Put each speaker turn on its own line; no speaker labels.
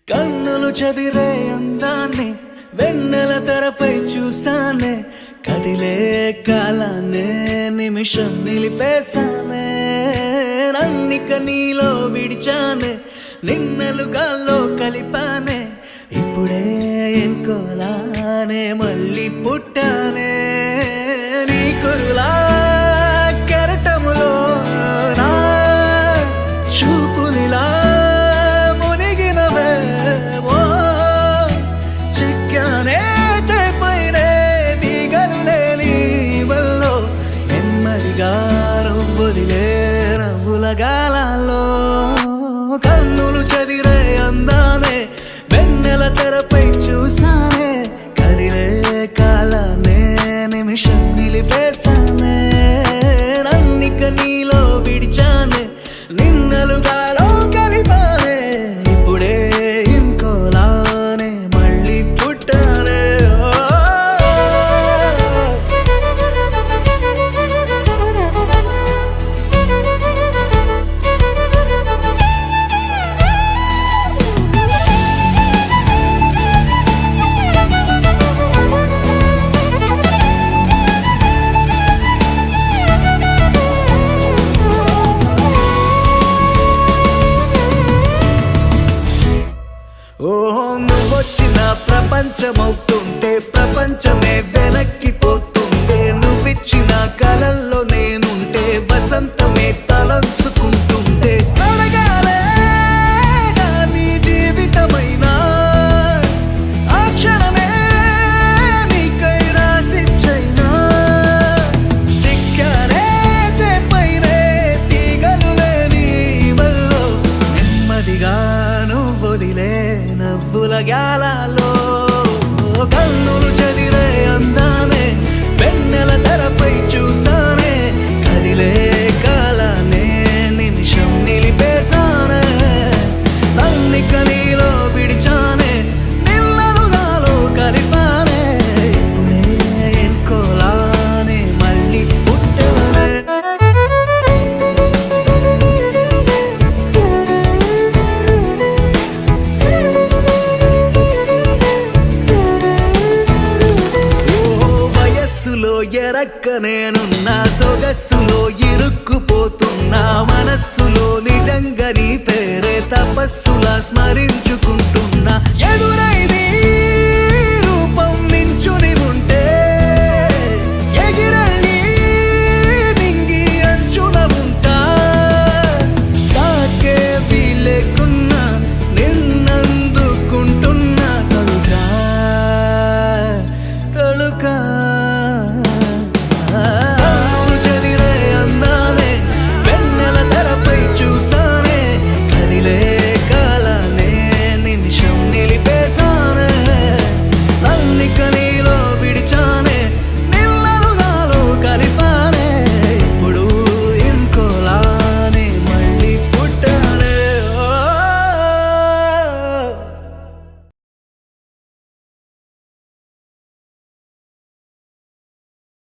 కన్నులు చదిరే అందాన్ని వెన్నెల తెరపై చూసానే, కదిలే కాలాన్నే నిమిషం నిలిపేశానే. నన్నిక నీలో విడిచానే, నిన్నలుగాల్లో కలిపానే, ఇప్పుడే ఎంకోలానే మళ్ళీ పుట్టానే. నీ కురులా కెరటములో నా చూపులిలా మునిగినవే, ఓ చిక్కానే చేపైనే దిగనులే నీ వల్లో, నెమ్మదిగా నువ్వుదిలే నవ్వుల గాలాల్లో. కన్నులు చదిరే అందానే వెన్నెల తెరపై చూసానే, కదిలే కాలాన్నే నిమిషం నిలిపేశానే. నన్నిక నీలో విడిచానే, నిన్నలుగాలో కలిపానే, ఇప్పుడే ఇంకోలానే మళ్ళీ పుట్టానే. ఓహో నువ్వొచ్చిన ప్రపంచమవుతుంటే ప్రపంచమే వెనక్కిపోతుంటే, నువ్విచ్చిన కలల్లో నేనుంటే వసంతమే తలంచుకుంటుంటే, అడగాలే నీ జీవితమైనా ఆ క్షణమే నీకై రాసిచ్చైనా, చిక్కానే చేపైనే తీగలులే నీ వల్లో, నెమ్మదిగా నువ్వొదిలే నవ్వుల గాలాలో. కన్నులు చదిరే అందానే వెన్నెల తెరపై చూసానే, కదిలే కాలాన్నే నిమిషం నిలిపేశానే. నన్నిక నీలో విడిచానే, నిన్నలుగాలో కలిపానే, ఇప్పుడే ఎన్కోలానే మళ్ళీ పుట్టానే. ఎరక్క నేనున్నా సొగస్సులో ఇరుక్కుపోతున్నా, మనస్సులో నిజంగా నీ పేరే తపస్సులా స్మరించుకు